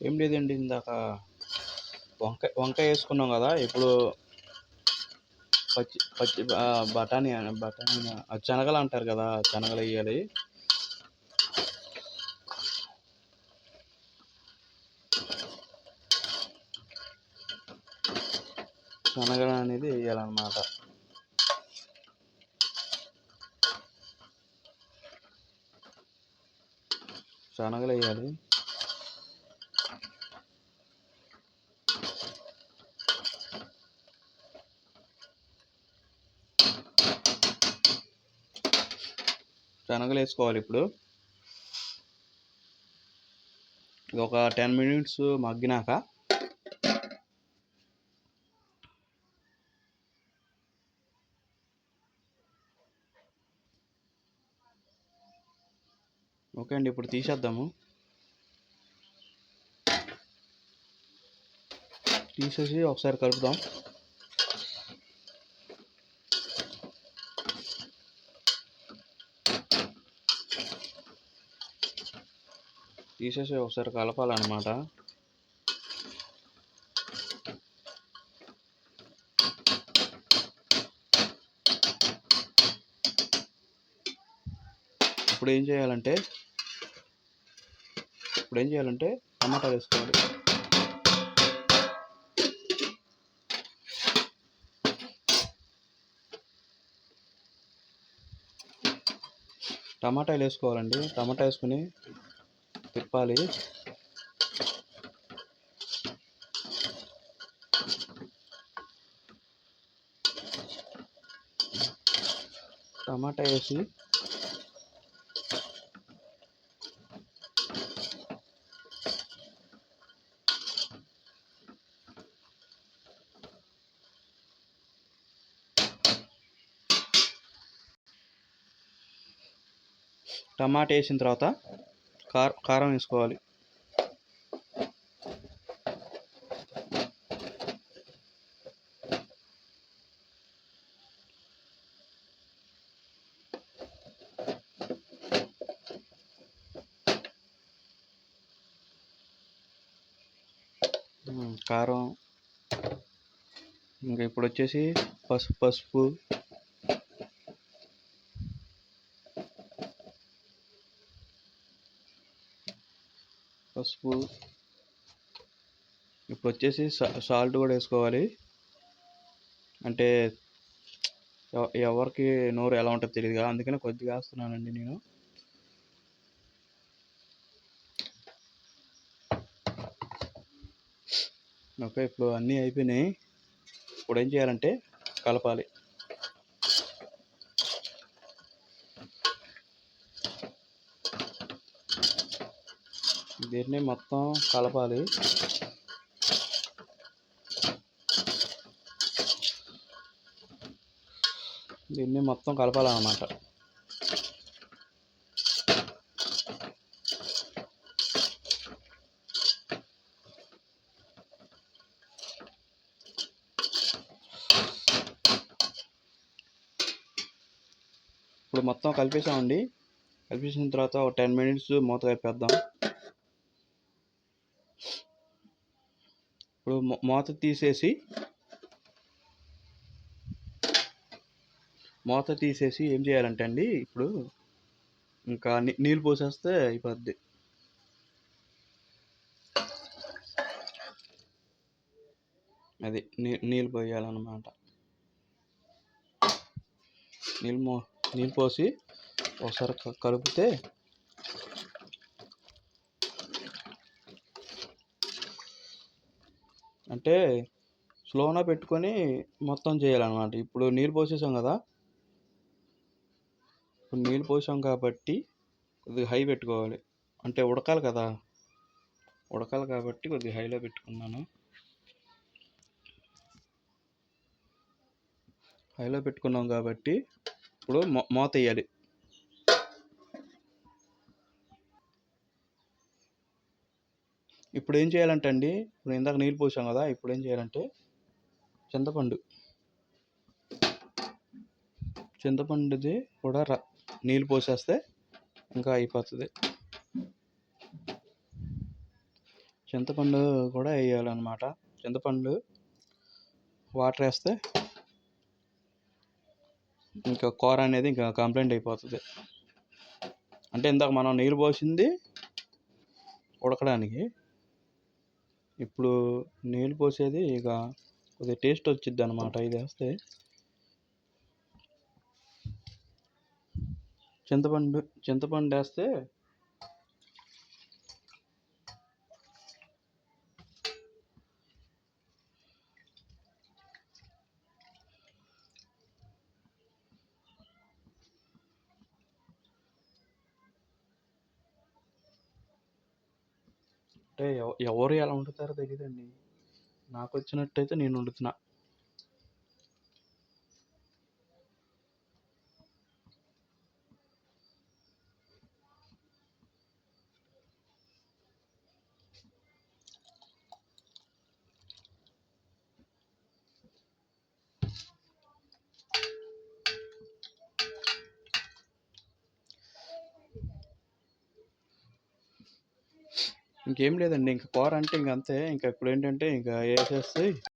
ఏం లేదండి, ఇందాక వంకాయ వేసుకున్నాం కదా. ఇప్పుడు పచ్చి పచ్చి బఠానీ శనగలు అంటారు కదా, శనగలు వేయాలి. శనగలు అనేది వేయాలన్నమాట. శనగలు వేయాలి. శనగలు వేసుకోవాలి. ఇప్పుడు ఒక 10 minutes మగ్గినాక ఓకే అండి, ఇప్పుడు తీసేద్దాము. తీసేసి ఒకసారి కలుపుదాం. తీసేసి ఒకసారి కలపాలన్నమాట. ఇప్పుడు ఏం చేయాలంటే టమాటా వేసుకోవాలి. టమాటాలు వేసుకోవాలండి. టమాటా వేసుకుని తిప్పాలి. టమాటా వేసి టమాటా వేసిన తర్వాత కారం వేసుకోవాలి. కారం, ఇంకా ఇప్పుడు వచ్చేసి పసుపు ఇప్పుడు వచ్చేసి సాల్ట్ కూడా వేసుకోవాలి. అంటే ఎవరికి నోరు ఎలా ఉంటుందో తెలియదుగా, అందుకనే కొద్దిగా వేస్తున్నానండి నేను. ఓకే, ఇప్పుడు అన్నీ అయిపోయినాయి. ఇప్పుడు ఏం చేయాలంటే కలపాలి. దీన్ని మొత్తం కలపాలి. దీన్ని మొత్తం కలపాలన్నమాట. ఇప్పుడు మొత్తం కలిపేసామండి. కలిపేసిన తర్వాత ఒక 10 minutes మూత కలిపేద్దాం. ఇప్పుడు మూత తీసేసి ఏం చేయాలంటే అండి, ఇప్పుడు ఇంకా నీళ్ళు పోసేస్తే అయిపోద్ది. అది నీళ్ళు పోయాలన్నమాట. నీళ్ళు పోసి ఒకసారి కలిపితే అంటే స్లోనా పెట్టుకొని మొత్తం చేయాలన్నమాట. ఇప్పుడు నీళ్ళు పోసేసాం కదా, ఇప్పుడు నీళ్ళు పోసాం కాబట్టి కొద్దిగా హై పెట్టుకోవాలి. అంటే ఉడకాలి కదా, కాబట్టి కొద్దిగా హైలో పెట్టుకున్నాను. హైలో పెట్టుకున్నాం కాబట్టి ఇప్పుడు మూత వేయాలి. ఇప్పుడు ఏం చేయాలంటే అండి, ఇప్పుడు ఇందాక నీళ్ళు పోసాం కదా, ఇప్పుడు ఏం చేయాలంటే చింతపండుది కూడా నీళ్ళు పోసేస్తే ఇంకా అయిపోతుంది. చింతపండు కూడా వేయాలన్నమాట. చింతపండు వాటర్ వేస్తే ఇంకా కూర అనేది ఇంకా కంప్లీట్ అయిపోతుంది. అంటే ఇందాక మనం నీళ్ళు పోసింది ఉడకడానికి, ఇప్పుడు నీళ్ళు పోసేది ఇక కొద్దిగా టేస్ట్ వచ్చిద్ది అనమాట. ఇది వేస్తే చింతపండు వేస్తే అంటే ఎవరు ఎలా వండుతారో తెలియదండి. నాకు వచ్చినట్టయితే నేను వండుతున్నా. ఇంకేం లేదండి, ఇంక కూర అంటే ఇంక అంతే. ఇంకా ఇప్పుడు ఏంటంటే ఇంకా వేసేసి